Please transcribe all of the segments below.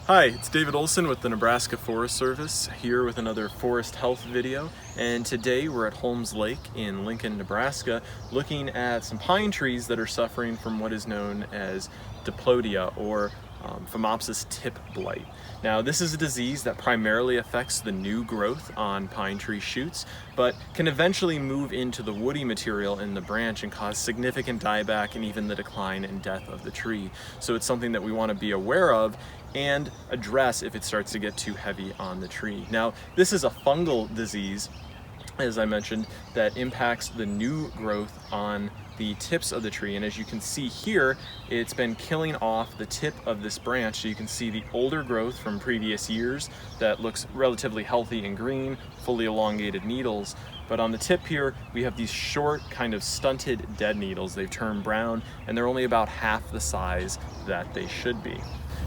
Hi, it's David Olson with the Nebraska Forest Service, here with another forest health video. And today we're at Holmes Lake in Lincoln, Nebraska, looking at some pine trees that are suffering from what is known as Diplodia, or Sphaeropsis tip blight. Now, this is a disease that primarily affects the new growth on pine tree shoots, but can eventually move into the woody material in the branch and cause significant dieback and even the decline and death of the tree. So it's something that we want to be aware of and address if it starts to get too heavy on the tree. Now, this is a fungal disease, as I mentioned, that impacts the new growth on the tips of the tree, and as you can see here, it's been killing off the tip of this branch. So you can see the older growth from previous years that looks relatively healthy and green, fully elongated needles. But on the tip here, we have these short, kind of stunted dead needles. They've turned brown and they're only about half the size that they should be.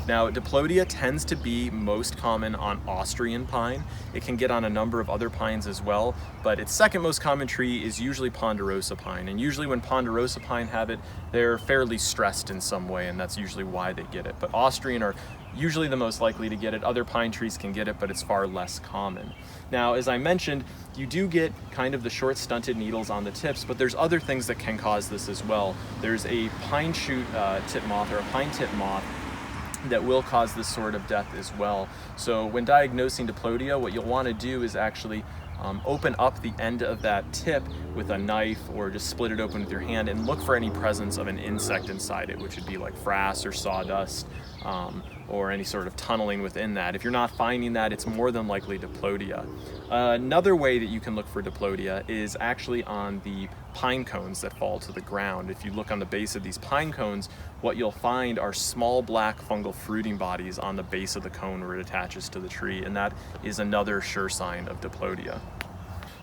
Now, Diplodia tends to be most common on Austrian pine. It can get on a number of other pines as well, but its second most common tree is usually ponderosa pine. And usually when ponderosa pine have it, they're fairly stressed in some way, and that's usually why they get it. But Austrian are usually the most likely to get it. Other pine trees can get it, but it's far less common. Now, as I mentioned, you do get kind of the short stunted needles on the tips, but there's other things that can cause this as well. There's a pine shoot tip moth, or a pine tip moth, that will cause this sort of death as well. So when diagnosing Diplodia, what you'll want to do is actually open up the end of that tip with a knife, or just split it open with your hand and look for any presence of an insect inside it, which would be like frass or sawdust, or any sort of tunneling within that. If you're not finding that, it's more than likely Diplodia. Another way that you can look for Diplodia is actually on the pine cones that fall to the ground. If you look on the base of these pine cones, what you'll find are small black fungal fruiting bodies on the base of the cone where it attaches to the tree, and that is another sure sign of Diplodia.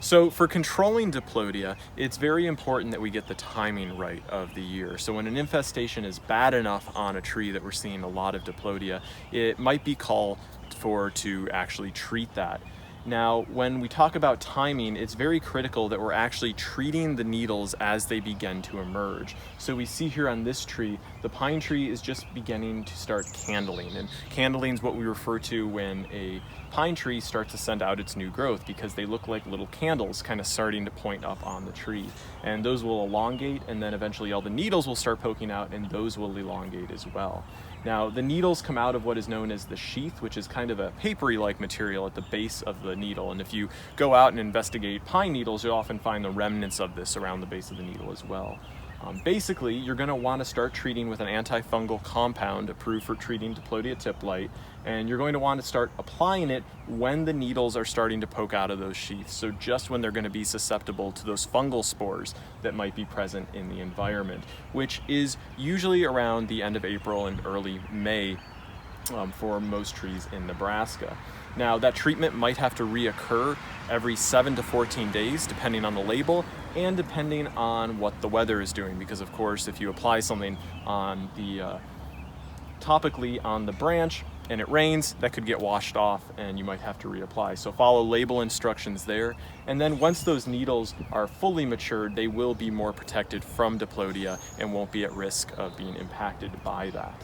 So for controlling Diplodia, it's very important that we get the timing right of the year. So when an infestation is bad enough on a tree that we're seeing a lot of Diplodia, it might be called for to actually treat that. Now, when we talk about timing, it's very critical that we're actually treating the needles as they begin to emerge. So we see here on this tree, the pine tree is just beginning to start candling. And candling is what we refer to when a pine tree starts to send out its new growth, because they look like little candles kind of starting to point up on the tree. And those will elongate, and then eventually all the needles will start poking out, and those will elongate as well. Now, the needles come out of what is known as the sheath, which is kind of a papery-like material at the base of the needle. And if you go out and investigate pine needles, you'll often find the remnants of this around the base of the needle as well. Basically, you're going to want to start treating with an antifungal compound approved for treating Diplodia tip blight, and you're going to want to start applying it when the needles are starting to poke out of those sheaths. So just when they're going to be susceptible to those fungal spores that might be present in the environment, which is usually around the end of April and early May for most trees in Nebraska. Now, that treatment might have to reoccur every 7 to 14 days, depending on the label and depending on what the weather is doing, because of course, if you apply something on the topically on the branch and it rains, that could get washed off and you might have to reapply. So follow label instructions there. And then once those needles are fully matured, they will be more protected from Diplodia and won't be at risk of being impacted by that.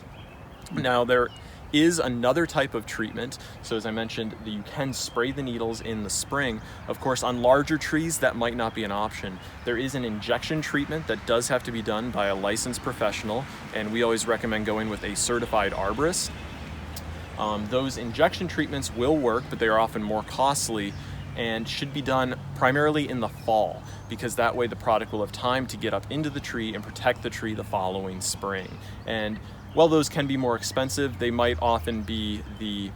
Now, there is another type of treatment. So as I mentioned, you can spray the needles in the spring. Of course, on larger trees, that might not be an option. There is an injection treatment that does have to be done by a licensed professional, and we always recommend going with a certified arborist. Those injection treatments will work, but they are often more costly and should be done primarily in the fall, because that way the product will have time to get up into the tree and protect the tree the following spring. And while those can be more expensive, they might often be the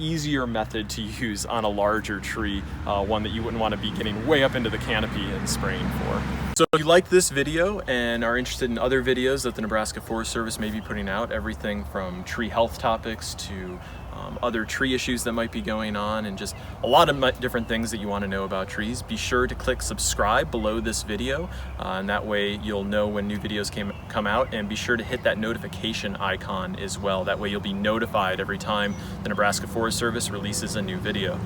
easier method to use on a larger tree, one that you wouldn't want to be getting way up into the canopy and spraying for. So if you like this video and are interested in other videos that the Nebraska Forest Service may be putting out, everything from tree health topics to other tree issues that might be going on, and just a lot of different things that you want to know about trees, be sure to click subscribe below this video, and that way you'll know when new videos come out, and be sure to hit that notification icon as well. That way you'll be notified every time the Nebraska Forest Service releases a new video.